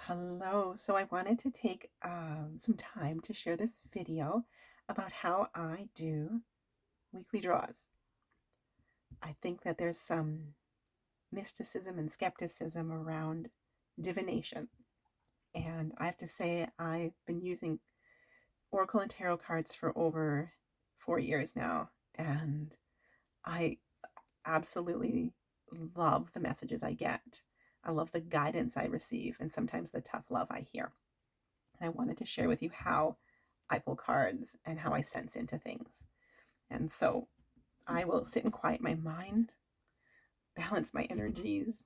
Hello. So I wanted to take some time to share this video about how I do weekly draws. I think that there's some mysticism and skepticism around divination. And I have to say, I've been using Oracle and Tarot cards for over 4 years now. And I absolutely love the messages I get. I love the guidance I receive and sometimes the tough love I hear. And I wanted to share with you how I pull cards and how I sense into things. And so I will sit and quiet my mind, balance my energies,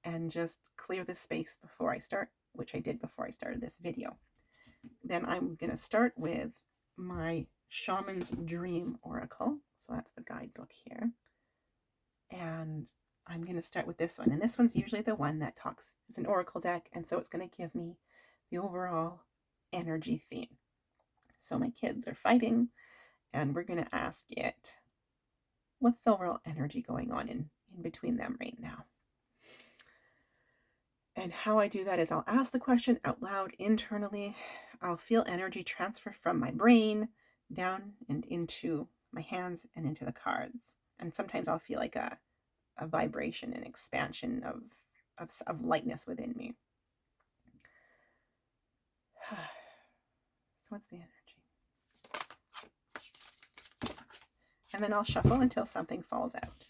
and just clear the space before I start, which I did before I started this video. Then I'm going to start with my Shaman's Dream Oracle. So that's the guidebook here. And I'm going to start with this one. And this one's usually the one that talks. It's an oracle deck, and so it's going to give me the overall energy theme. So my kids are fighting, and we're going to ask it, what's the overall energy going on in between them right now? And how I do that is I'll ask the question out loud internally. I'll feel energy transfer from my brain down and into my hands and into the cards. And sometimes I'll feel like a vibration and expansion of lightness within me. So what's the energy? And then I'll shuffle until something falls out.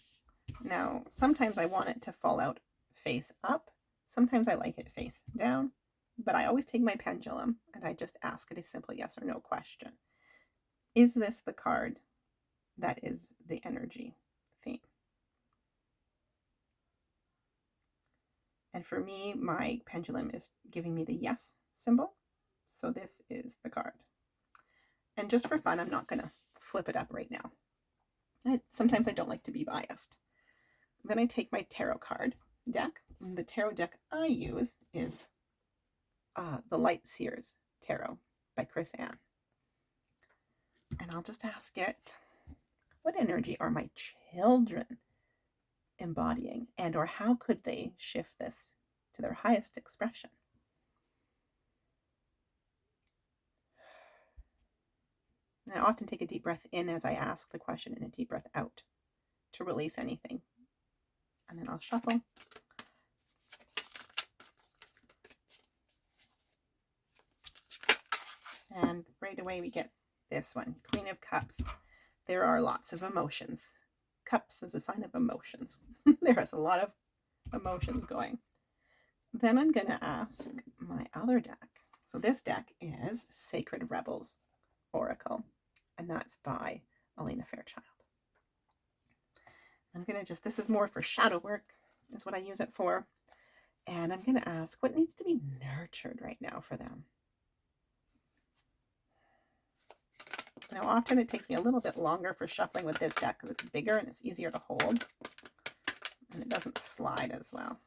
Now, sometimes I want it to fall out face up. Sometimes I like it face down. But I always take my pendulum and I just ask it a simple yes or no question. Is this the card that is the energy theme? And for me, my pendulum is giving me the yes symbol. So this is the card. And just for fun, I'm not going to flip it up right now. Sometimes I don't like to be biased. Then I take my tarot card deck. The tarot deck I use is the Light Seers Tarot by Chris Ann. And I'll just ask it, what energy are my children embodying, and or how could they shift this to their highest expression? And I often take a deep breath in as I ask the question and a deep breath out to release anything. And then I'll shuffle. And right away we get this one, Queen of Cups. There are lots of emotions. Cups is a sign of emotions. There is a lot of emotions going. Then I'm going to ask my other deck. So this deck is Sacred Rebels Oracle, and that's by Elena Fairchild. I'm going to just, this is more for shadow work, is what I use it for. And I'm going to ask, what needs to be nurtured right now for them? Now, often it takes me a little bit longer for shuffling with this deck because it's bigger and it's easier to hold. And it doesn't slide as well.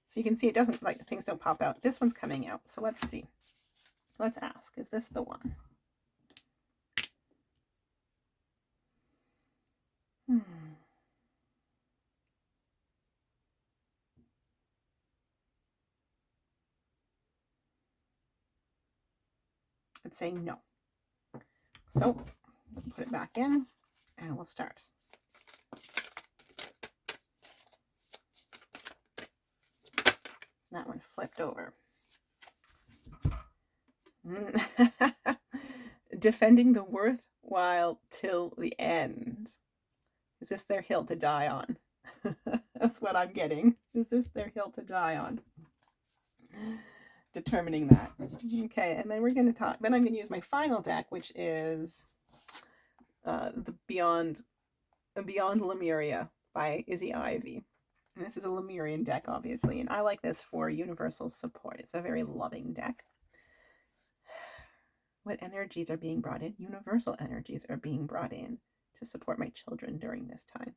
So you can see it doesn't, like, things don't pop out. This one's coming out. So let's see. Let's ask, is this the one? It's saying no. So we'll put it back in and we'll start. That one flipped over. Defending the worthwhile till the end. Is this their hill to die on? That's what I'm getting. Is this their hill to die on? Determining that. Okay, and then we're going to talk. Then I'm going to use my final deck, which is the Beyond Lemuria by Izzy Ivy. And this is a Lemurian deck, obviously, and I like this for universal support. It's a very loving deck. What energies are being brought in? Universal energies are being brought in to support my children during this time.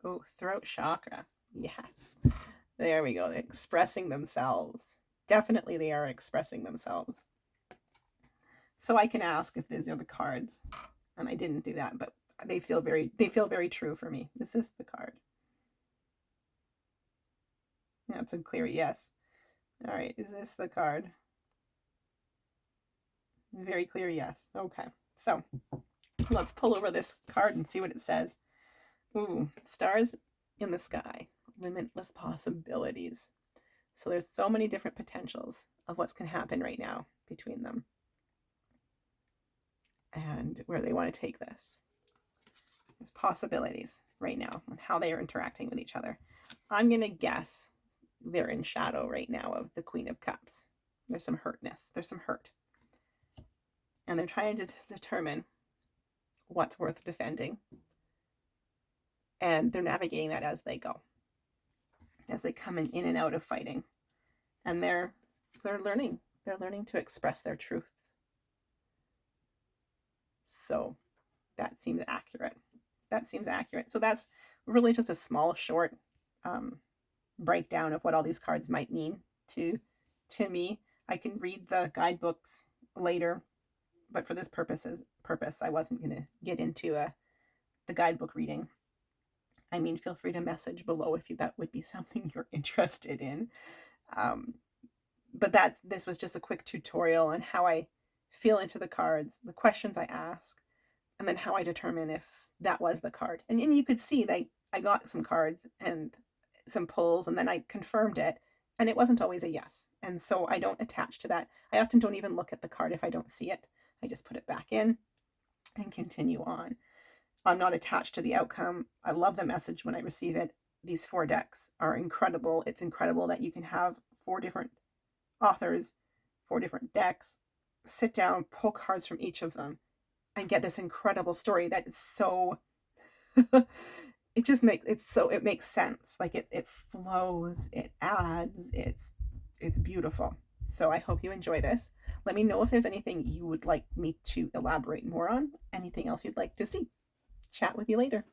Oh, throat chakra. Yes. There we go. They're expressing themselves. Definitely they are expressing themselves. So I can ask if these are the cards. And I didn't do that, but they feel very true for me. Is this the card? That's a clear yes. All right, is this the card? Very clear yes. Okay. So let's pull over this card and see what it says. Ooh, stars in the sky, limitless possibilities. So there's so many different potentials of what's going to happen right now between them and where they want to take this. There's possibilities right now on how they are interacting with each other. I'm going to guess they're in shadow right now of the Queen of Cups. There's some hurtness. There's some hurt. And they're trying to determine what's worth defending. And they're navigating that as they go, as they come in and out of fighting. And they're learning. They're learning to express their truth. So that seems accurate. That seems accurate. So that's really just a small, short breakdown of what all these cards might mean to me. I can read the guidebooks later, but for this purpose, I wasn't going to get into the guidebook reading. I mean, feel free to message below if that would be something you're interested in. But this was just a quick tutorial on how I feel into the cards, the questions I ask, and then how I determine if that was the card. And you could see that I got some cards and some pulls, and then I confirmed it, and it wasn't always a yes. And so I don't attach to that. I often don't even look at the card if I don't see it. I just put it back in and continue on. I'm not attached to the outcome. I love the message when I receive it. These 4 decks are incredible. It's incredible that you can have 4 different authors, 4 different decks, sit down, pull cards from each of them, and get this incredible story that is so it makes sense. Like it flows, it adds, it's beautiful. So I hope you enjoy this. Let me know if there's anything you would like me to elaborate more on, anything else you'd like to see. Chat with you later.